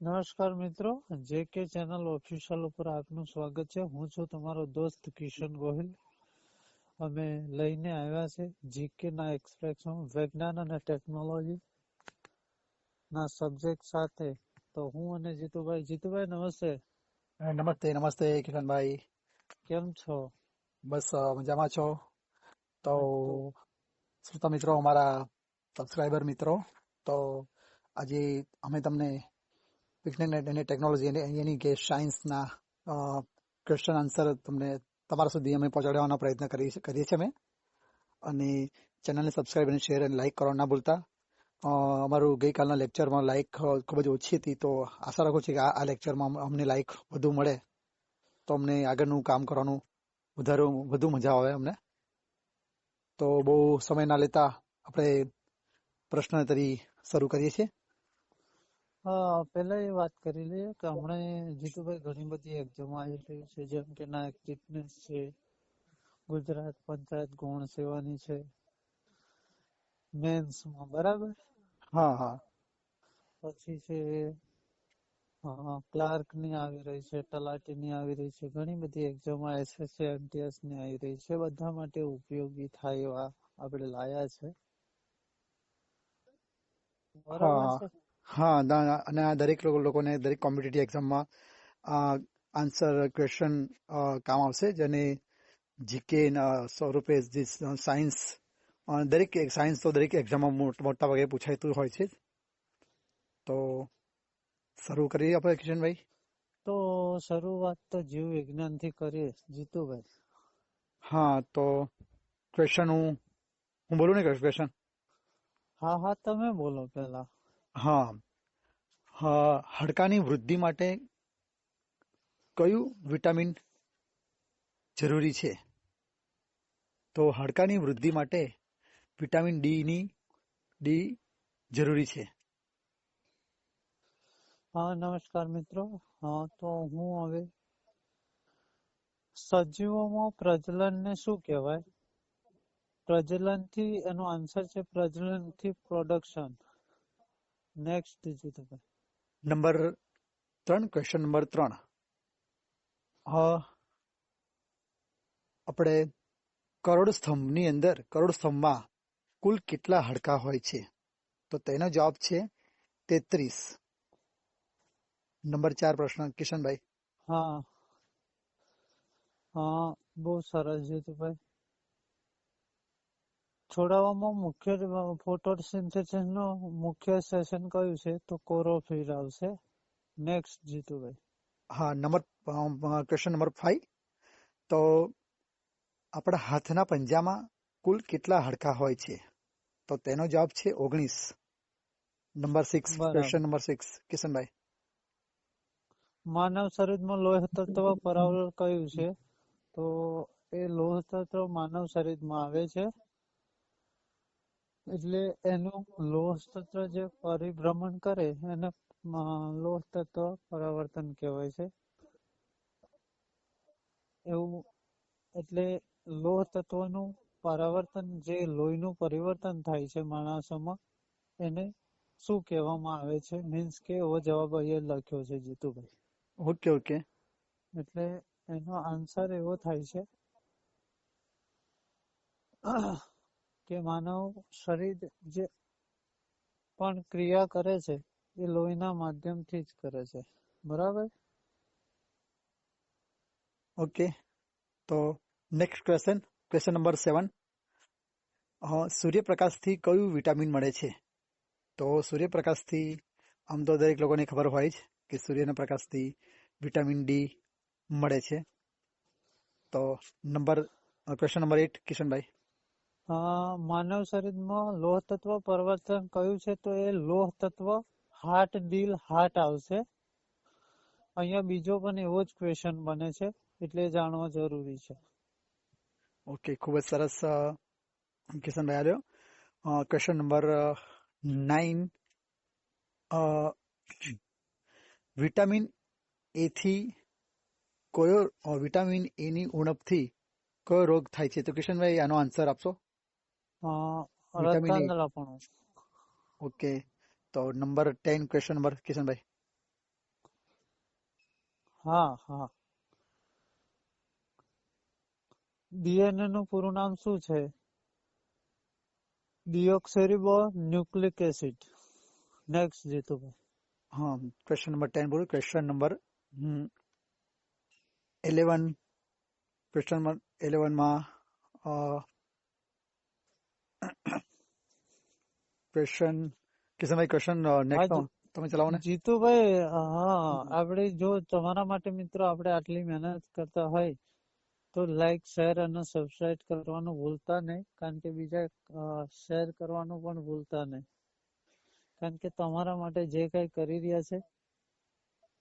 નમસ્કાર મિત્રો, JK channel official ઉપર આપનું સ્વાગત છે. હું છું તમારો દોસ્ત કિશન ગોહિલ. અમે લઈને આવ્યા છે જીકે ના એક્સપ્રેશન વિજ્ઞાન અને ટેકનોલોજી ના સબ્જેક્ટ સાથે. તો હું અને જીતુભાઈ નમસ્તે. નમસ્તે કિશનભાઈ. કેમ છો? બસ મજામાં છો? તો શ્રોતા મિત્રો, અમારા સબસ્ક્રાઇબર મિત્રો, તો આજે અમે તમને વિજ્ઞાન અને ટેકનોલોજી એની કે સાયન્સના ક્વેશ્ચન આન્સર તમને તમારા સુધી અમે પહોંચાડવાનો પ્રયત્ન કરીએ છીએ અમે. અને ચેનલને સબસ્ક્રાઇબ અને શેર અને લાઇક કરવાનું ના ભૂલતા. અમારું ગઈકાલના લેક્ચરમાં લાઇક ખૂબ જ ઓછી હતી, તો આશા રાખું છું કે આ લેક્ચરમાં અમને લાઇક વધુ મળે તો અમને આગળનું કામ કરવાનું વધુ મજા આવે અમને. તો બહુ સમય ના લેતા આપણે પ્રશ્નોત્તરી શરૂ કરીએ છીએ. પેલા એ વાત કરી લઈએ કે હમણાં જીતુભાઈ ઘણી બધી એક્ઝામ આવી રહી છે, જેમ કે નાયક ફિટનેસ છે, ગુજરાત પંચાયત ગૌણ સેવાની છે, મેન્સમાં, બરાબર. હા. પછી છે ક્લાર્ક ની આવી રહી છે, તલાટી ની આવી રહી છે, ઘણી બધી એક્ઝામ SSC MTS ની આવી રહી છે. બધા માટે ઉપયોગી થાય એવા આપણે લાયા છે, બરાબર છે. અને આ દરેક લોકોને દરેક કોમ્પિટિટિવ એક્ઝામમાં આન્સર ક્વેશ્ચન કામ આવશે, જેને જીકે સ્વરૂપે સાયન્સ તો દરેક એક્ઝામમાં મોટા ભાગે પૂછાતું હોય છે. તો શરૂ કરીએ આપણે કિશનભાઈ. તો શરૂઆત તો જીવ વિજ્ઞાન થી કરીએ જીતુભાઈ. હા, તો ક્વેશ્ચન હું બોલું ને ક્વેશ્ચન? હા, તમે બોલો પેલા. હા, હાડકાની વૃદ્ધિ માટે કયું વિટામિન જરૂરી છે? તો હાડકાની વૃદ્ધિ માટે વિટામિન ડી જરૂરી છે. નમસ્કાર મિત્રો. તો હું હવે સજીવોમાં પ્રજનનને શું કહેવાય? પ્રજનનથી એનો આન્સર છે પ્રજનનથી production. Next Jitubhai. Number 3, question number 3. આપણે કરોડ સ્તંભમાં કુલ કેટલા હાડકાં હોય છે? તો તેનો જવાબ છે 33. નંબર 4 પ્રશ્ન કિશનભાઈ. બહુ સરસ જીતુભાઈ. છોડવામાં મુખ્ય ફોટોસિન્થેસિસ નું મુખ્ય સેશન કયું છે? તો ક્લોરોફિલ આવશે. નેક્સ્ટ જીતુભાઈ. Question number 5. તો આપણા હાથના પંજામાં કુલ કેટલા હાડકાં હોય છે? તો તેનો જવાબ છે 19. Number 6, question number 6 Kishanbhai. માનવ શરીરમાં લોહ તત્વ પરાવર્તન કયું છે? તો એ લોહ તત્વ માનવ શરીરમાં આવે છે, એટલે એનું લોહ તત્વ જે પરિભ્રમણ કરે એને લોહ તત્વ પરાવર્તન કહેવાય છે. એવું એટલે લોહ તત્વનું પરાવર્તન, જે લોહીનું પરિવર્તન થાય છે માણસોમાં, એને શું કહેવામાં આવે છે? મીન્સ કે એવો જવાબ અહીંયા લખ્યો છે જીતુભાઈ. ઓકે. એટલે એનો આન્સર એવો થાય છે કે માનવ શરીર જે પણ ક્રિયા કરે છે એ લોહીના માધ્યમથી જ કરે છે, બરાબર. ઓકે. તો નેક્સ્ટ ક્વેશ્ચન નંબર 7. સૂર્યપ્રકાશથી કયું વિટામિન મળે છે? તો સૂર્યપ્રકાશથી આમ તો દરેક લોકોને ખબર હોય જ કે સૂર્યના પ્રકાશથી વિટામિન ડી મળે છે. તો ક્વેશ્ચન નંબર 8 કિશનભાઈ. માનવ શરીરમાં લોહ તત્વ પરિવર્તન કયું છે? તો એ લોહ તત્વ હાર્ટ આવશે. અહીંયા બીજો પણ એવો જ ક્વેશ્ચન બને છે, એટલે જાણવા જરૂરી છે. ઓકે, ખૂબ જ સરસ કિશનભાઈ આવ્યો. Question number 9. વિટામિન એની ઉણપથી કયો રોગ થાય છે? તો કિશનભાઈ આનો આન્સર આપશો? રક્તાંધળાપણું. ઓકે. તો નંબર 10 ક્વેશ્ચન નંબર કિશનભાઈ. હા. ડીએનએ નું પૂરું નામ શું છે? ડીઓક્સરીબો ન્યુક્લિક એસિડ. નેક્સ્ટ જીતુભાઈ. હા, ક્વેશ્ચન નંબર 10 બોલું. Question number 11. ક્વેશ્ચન નંબર 11 માં ક્વેશ્ચન કિશનભાઈ ક્વેશ્ચન નેક્સ્ટ તમે ચલાવો ને. જીતુભાઈ, આપણે જો તમારા માટે મિત્રો આપણે આટલી મહેનત કરતા હોય તો લાઈક શેર અને સબસ્ક્રાઇબ કરવાનું ભૂલતા નહીં, કારણ કે બીજા શેર કરવાનું પણ ભૂલતા નહીં, કારણ કે તમારા માટે જે કઈ કરી રહ્યા છે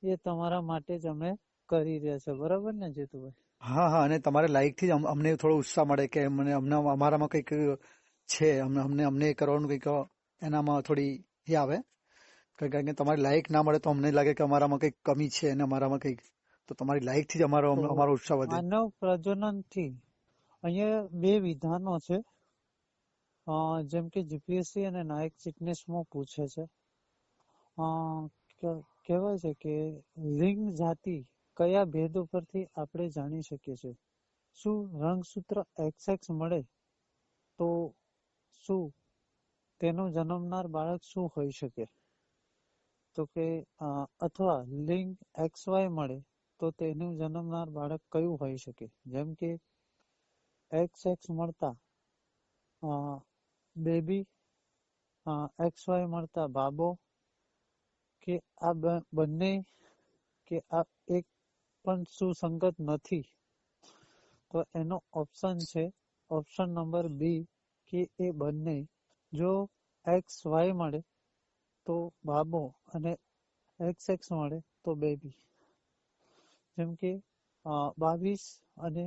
એ તમારા માટે જ અમે કરી રહ્યા છે. બરાબર ને જીતુભાઈ? હા, અને તમારે લાઈક થી જ અમને થોડો ઉત્સાહ મળે કે અમારામાં કંઈક છે, અમને કરવાનું કંઈક એનામાં થોડી એ આવે. કારણ કે તમારી લાઈક ના મળે તો અમને લાગે કે અમારામાં કંઈક કમી છે અને અમારામાં કંઈક, તો તમારી લાઈક થી જ અમારો ઉત્સાહ વધે. માનવ પ્રજનન થી અહીંયા બે વિધાનો છે, જેમ કે જીપીએસસી અને નાયક ફિટનેસમાં પૂછે છે. કહેવાય છે કે લિંગ જાતિ કયા ભેદ ઉપરથી આપણે જાણી શકીએ છીએ? શું રંગસૂત્ર XX મળે તો શું તેનું જન્મનાર બાળક શું હોઈ શકે? તો કે અથવા લિંગ XY મળે તો તેનું જન્મનાર બાળક કયું હોઈ શકે? જેમ કે XX મળતા બેબી, XY મળતા બાબો, કે આ બંને, કે આ એક પણ સુસંગત નથી? તો એનો ઓપ્શન છે ઓપ્શન નંબર બી, કે એ બંને. જો XY મળે તો બાબો અને XX મળે તો બેબી. જેમ કે 22 અને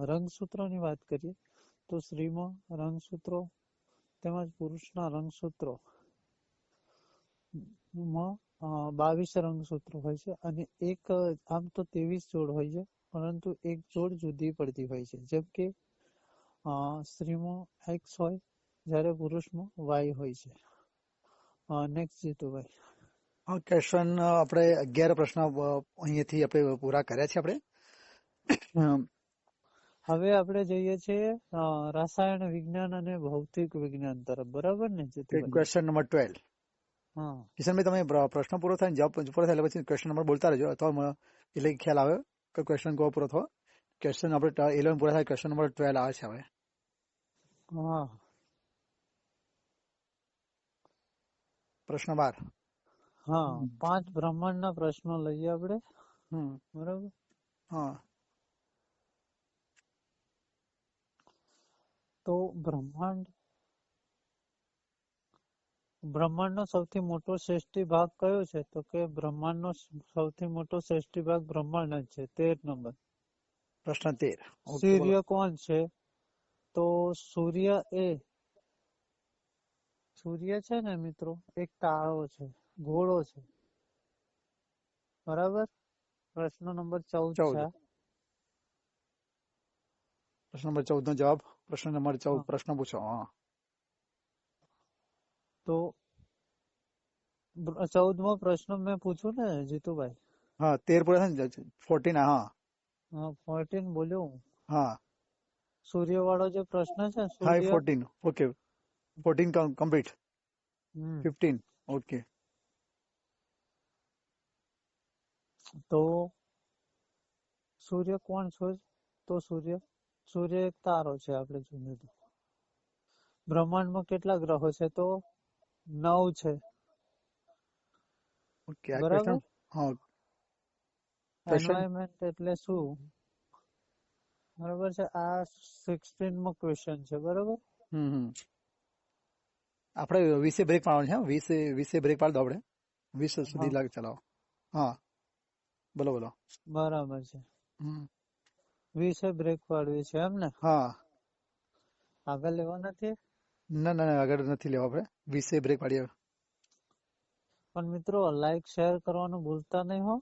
રંગસૂત્રોની વાત કરીએ તો સ્ત્રીમાં રંગસૂત્રો તેમજ પુરુષના રંગસૂત્રો 22 રંગસૂત્રો હોય છે, અને એક આમ તો 23 જોડ હોય છે, પરંતુ એક જોડ જુદી પડતી હોય છે. જેમ કે સ્ત્રીમાં X હોય જ્યારે પુરુષમાં Y હોય છે. નેક્સ્ટ જીતુભાઈ. ક્વેશ્ચન આપણે 11 પ્રશ્ન અહીંયાથી આપણે પૂરા કર્યા છે. આપણે હવે આપણે જઈએ છીએ રસાયણ વિજ્ઞાન અને ભૌતિક વિજ્ઞાન તરફ. બરાબર ને જીતુભાઈ? Question number 12. કિશનભાઈ, તમે પ્રશ્ન પૂરો થાય જવાબ પૂરો થાય એટલે પછી ક્વેશ્ચન નંબર બોલતા રહેજો, અથવા એટલે ખ્યાલ આવે કે ક્વેશ્ચન કહો પૂરો થયો. ક્વેશ્ચન આપણે 11 પૂરા થાય, ક્વેશ્ચન નંબર 12 આવે છે હવે. પ્રશ્ન 12. 5 બ્રહ્માંડના પ્રશ્નો લઈએ આપણે. બરાબર? તો બ્રહ્માંડનો સૌથી મોટો શ્રેષ્ઠી ભાગ કયો છે? તો કે બ્રહ્માંડનો સૌથી મોટો શ્રેષ્ઠી ભાગ બ્રહ્માંડ જ છે. 13 નંબર. પ્રશ્ન 13. સૂર્ય કોણ છે? તો સૂર્ય છે ને મિત્રો, એક તારો છે, ગોળો છે. બરાબર? પ્રશ્ન નંબર 14 છે. પ્રશ્ન નંબર 14 નો જવાબ. પ્રશ્ન નંબર 14 પ્રશ્ન પૂછો. તો 14મો પ્રશ્ન મેં પૂછ્યું ને જીતુભાઈ? 13 પૂરા થાય ને 14. 14 બોલ્યો. સૂર્ય વાળો જે પ્રશ્ન છે, 14. Okay, 14 complete. 15. ઓકે. તો સૂર્ય કોણ છે? તો સૂર્ય એક તારો છે. આપણે જોઈએ તો બ્રહ્માંડમાં કેટલા ગ્રહો છે? તો 9 છે. બરાબર? એન્વાયરમેન્ટ એટલે શું? બરાબર છે. આ 16મો ક્વેશ્ચન છે. બરાબર? આપણે 20 બ્રેક પાડવાનો છે. 20 બ્રેક પાડી દો. આપણે 20 સુધી લાગ ચલાવો. બોલો. બરાબર છે. 20 બ્રેક પાડવી છે એમ ને? આગળ લેવા નથી? ના, આગળ નથી લેવા. આપણે 20 બ્રેક પાડીએ. પણ મિત્રો લાઈક શેર કરવાનું ભૂલતા નહીં હો.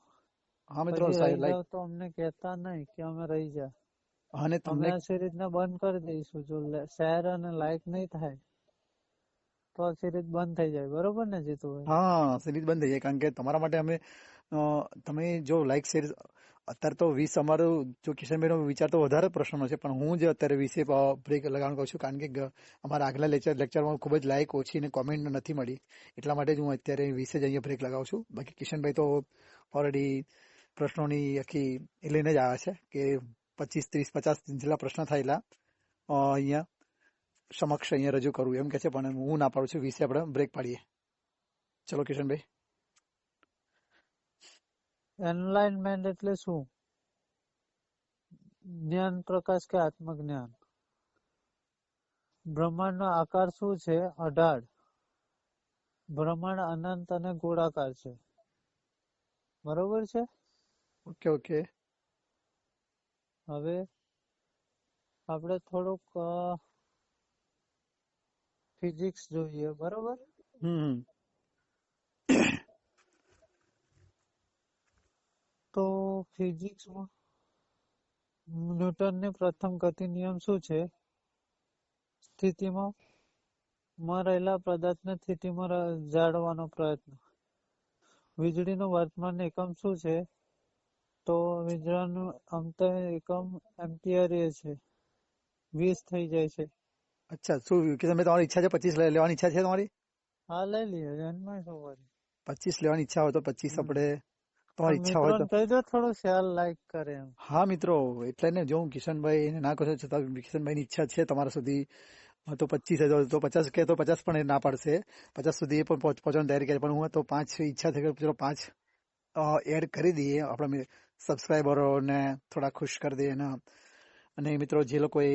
મિત્રો રહી જાવ તો અમને કહેતા નહીં કે અમે રહી જા. અમે આ રીતના બંધ કરી દઈશું જો શેર અને લાઈક નહીં થાય. તો આ સિરીઝ બંધ થઈ જાય, બરોબર ને જીતુભાઈ? હા, સિરીઝ બંધ થઈ જાય કારણ કે તમારા માટે અમે તમે જો લાઈક શેર અત્યારે તો 20 અમારું જો કિશનભાઈ નો વિચાર તો વધારે પ્રશ્નનો છે, પણ હું જે અત્યારે 20 બ્રેક લગાવવાનું કહું છું કારણ કે અમારા આગલા લેક્ચરમાં ખૂબ જ લાઈક ઓછી અને કોમેન્ટ નથી મળી, એટલા માટે જ હું અત્યારે 20 જ અહીંયા બ્રેક લગાવું છું. બાકી કિશનભાઈ તો ઓલરેડી પ્રશ્નોની આખી એ લઈને જ આવ્યા છે કે 25, 30, 50 જેટલા પ્રશ્ન થયેલા અહીંયા સમક્ષ અહીંયા રજૂ કરવું એમ કે છે, પણ હું ના પાડું છું. 20 આપણે બ્રેક પાડીએ. ચલો કિશનભાઈ. એનલાઇનમેન્ટ એટલે શું? જ્ઞાન પ્રકાશ કે આત્મજ્ઞાન? બ્રહ્માંડનો આકાર શું છે? અઢાળ. બ્રહ્માંડ અનંત અને ગોળાકાર છે, બરોબર છે? ઓકે. હવે આપણે થોડુંક ફિઝિક્સ જોઈએ, બરોબર? તો ફિઝિક્સમાં ન્યૂટનની પ્રથમ ગતિ નિયમ શું છે? સ્થિતિમાં રહેલા પદાર્થને સ્થિતિમાં જાળવવાનો પ્રયત્ન. વીજળીનું વર્તમાન એકમ શું છે? તો વીજળીનું અંત એકમ એમ્પિયર છે, 20 થઈ જાય છે. અચ્છા, શું કિશનભાઈ તમારી ઈચ્છા છે 25 લેવાની ઈચ્છા છે તમારી? હા, લઈ લઈએ, એમાં શું હોય. 25 લેવાની ઈચ્છા હોય તો 25 આપણે તમારી ઈચ્છા હોય તો. કહી દો થોડું શેર લાઈક કરે એમ. હા મિત્રો, એટલે ને જો હું કિશનભાઈ ને ના કહું છતાં કિશનભાઈ ની ઈચ્છા છે તમારા સુધી તો 25 તો 50 કે તો 50 પણ એ ના પાડશે, 50 સુધી એ પણ પહોંચવાની તૈયારી કરે, પણ હું તો 5 ઈચ્છા થઈ કે ચલો 5 એડ કરી દઈએ આપણા સબસ્ક્રાઈબરોને થોડા ખુશ કરી દઈએ ને. અને મિત્રો જે લોકોએ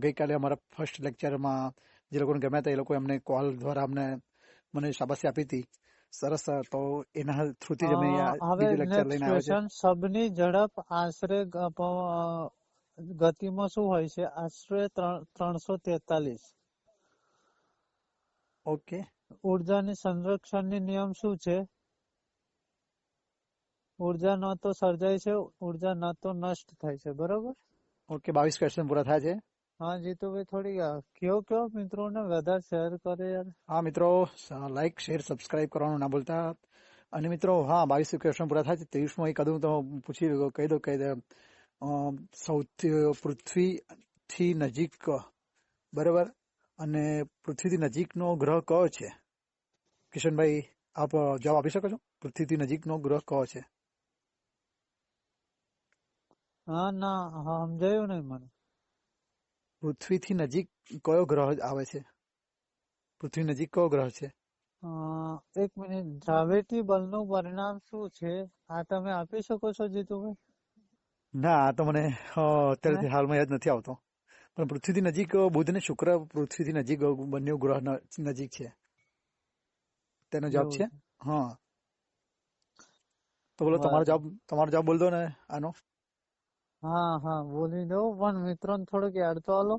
ગઈકાલે અમારા ફર્સ્ટ લેક્ચરમાં જે લોકોને ગમ્યા હતા એ લોકો અમને કોલ દ્વારા મને શાબાશી આપી હતી, સરસ. તો એના થ્રુથી જ અમે બીજું લેક્ચર લઈને આવ્યા છે. શબ્દની ઝડપ આશરે ગતિમાં શું હોય છે? આશરે 343. ઓકે. ઉર્જાની સંરક્ષણની નિયમ શું છે? ઉર્જા ન તો સર્જાય છે, ઉર્જા ન તો નષ્ટ થાય છે, બરોબર? ઓકે, 22 ક્વેશ્ચન પૂરા થયા છે. હા જીતુભાઈ, થોડી કયો મિત્રોને વધારે શેર કરે યાર. હા મિત્રો, લાઈક શેર સબસ્ક્રાઇબ કરવાનું ના ભૂલતા. અને મિત્રો, હા 22 ક્વેશ્ચન પૂરા થાય છે. 23મો એક તો કહી દો કે સૌથી પૃથ્વીથી નજીક, બરાબર, અને પૃથ્વીથી નજીકનો ગ્રહ કયો છે? કિશનભાઈ આપ જવાબ આપી શકો છો? પૃથ્વીથી નજીકનો ગ્રહ કયો છે? ના સમજાયું નહીં મને. પૃથ્વીથી નજીક કયો ગ્રહ આવે છે? પૃથ્વી નજીક કયો ગ્રહ છે? એક મિનિટ, ગ્રેવિટી બળનું પરિણામ શું છે? આ તમે આપી શકો છો જીતુભાઈ? ના, આ તો મને અત્યારે હાલમાં યાદ નથી આવતો, પણ પૃથ્વીથી નજીક બુધ ને શુક્ર પૃથ્વીથી નજીક બંને ગ્રહ નજીક છે, તેનો જવાબ છે. હા, તો બોલો તમારો જવાબ બોલ દો ને આનો. હા બોલી દઉં, પણ મિત્રોને થોડુંક યાદ તો આલો.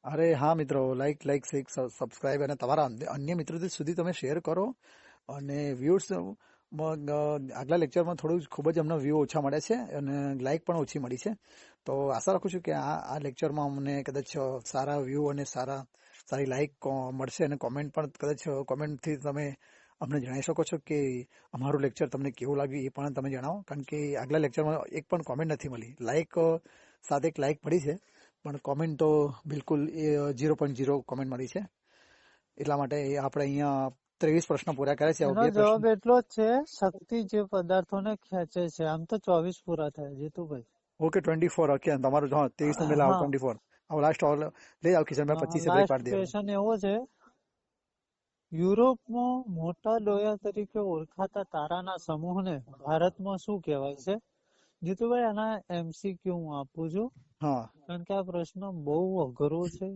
અરે હા મિત્રો, લાઈક સબસ્ક્રાઇબ અને તમારા અન્ય મિત્રો સુધી તમે શેર કરો. અને વ્યૂઝ આગલા લેક્ચરમાં ખૂબ જ અમને વ્યૂ ઓછા મળ્યા છે અને લાઈક પણ ઓછી મળી છે. તો આશા રાખું છું કે આ લેક્ચરમાં અમને કદાચ સારા વ્યૂ અને સારી લાઈક મળશે અને કોમેન્ટ પણ કદાચ કોમેન્ટથી તમે અમને જણાવી શકો છો કે અમારું લેક્ચર તમને કેવું લાગ્યું એ પણ તમે જણાવો, કારણ કે આગલા લેક્ચરમાં એક પણ કોમેન્ટ નથી મળી. લાઈક સાથે એક લાઈક મળી છે, પણ કોમેન્ટ તો બિલકુલ 0.0 કોમેન્ટ મળી છે. એટલા માટે આપણે અહીંયા 23 પ્રશ્ન પૂરા કર્યા છે. એનો જવાબ એટલો જ છે, શક્તિ જે પદાર્થોને ખેંચે છે. આમ તો 24 પૂરા થયા જીતુભાઈ. ઓકે, 24. ઓકે, તમારું 23 મેં લાવો 24. લાસ્ટ લઈ આવો કિશનભાઈ, 25 બ્રેક પાડી દે. ક્વેશ્ચન એવો છે, યુરોપમાં મોટા લોયા તરીકે ઓળખાતા તારાના સમૂહને ભારતમાં શું કહેવાય છે? જીતુભાઈ, આના MCQ હું આપું છું, કારણ કે આ પ્રશ્ન બહુ અઘરો છે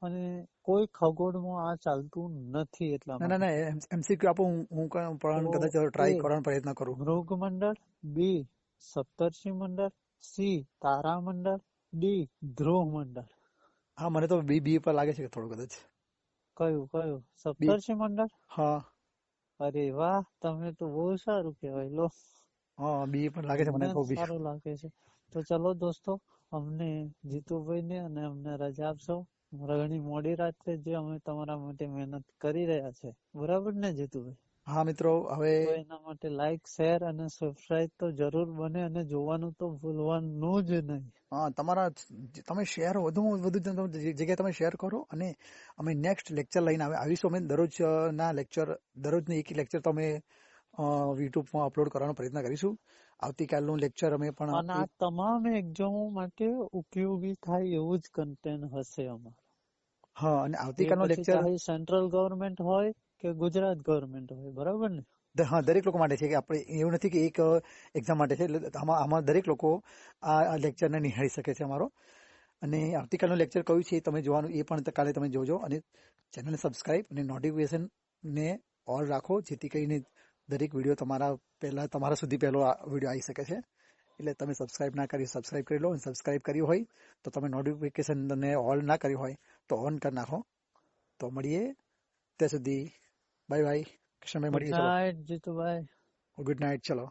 અને કોઈ ખગોળમાં આ ચાલતું નથી. એટલા ના MCQ આપો, હું પણ કદાચ ટ્રાય કરવાનો પ્રયત્ન કરું. મૃગમંડળ, બી સપ્તર્ષિ મંડળ, સી તારામંડળ, ડી ધ્રુવ મંડળ. હા, મને તો બી પર લાગે છે કે થોડું કદાચ. કયું? સપ્તર્ષિ મંડળ? હા. અરે વાહ, તમે તો બહુ સારું કહેવાય લો. હા, બી પણ લાગે છે મને તો. સારું લાગે છે. તો ચલો દોસ્તો, અમને જીતુભાઈ ને અને અમને રજા આપશો. ઘણી મોડી રાત્રે જે અમે તમારા માટે મહેનત કરી રહ્યા છે, બરાબર ને જીતુભાઈ? હા મિત્રો, હવે તો એના માટે લાઈક, શેર અને સબસ્ક્રાઇબ તો જરૂર બને અને જોવાનું તો ભૂલવાનું જ નહીં. તમે શેર વધુમાં વધુ જગ્યાએ તમે શેર કરો, અને અમે નેક્સ્ટ લેક્ચર લઈને આવીશું. અમે દરરોજનું એક લેક્ચર તો અમે યુટ્યુબમાં અપલોડ કરવાનો પ્રયત્ન કરીશું. આવતીકાલનું લેક્ચર અમે પણ અને આ તમામ એક્ઝામો માટે ઉપયોગી થાય એવું જ કન્ટેન્ટ હશે અમારું. હા, અને એ આવતીકાલનું પછી લેક્ચર ચાહે સેન્ટ્રલ ગવર્મેન્ટ હોય કે ગુજરાત ગવર્મેન્ટ હોય, બરાબર ને? હા, દરેક લોકો માટે છે. કે આપણે એવું નથી કે એક એક્ઝામ માટે છે. એટલે આમાં દરેક લોકો આ લેક્ચરને નિહાળી શકે છે અમારો. અને આવતીકાલનું લેક્ચર કયું છે એ તમે જોવાનું, એ પણ કાલે તમે જોજો. અને ચેનલને સબસ્ક્રાઇબ અને નોટિફિકેશનને ઓલ રાખો, જેથી કરીને દરેક વિડીયો તમારા સુધી પહેલો વિડીયો આવી શકે છે. એટલે તમે સબસ્ક્રાઇબ ના કરી સબસ્ક્રાઇબ કરી લો, અને સબસ્ક્રાઇબ કર્યું હોય તો તમે નોટિફિકેશનને ઓલ ના કર્યું હોય તો ઓન કરી નાખો. તો મળીએ ત્યાં સુધી. Bye bye. કૃષ્ણભાઈ, ગુડ મળીએ. ચલો, નાઇટ જીતુભાઈ. Good night. ચલો.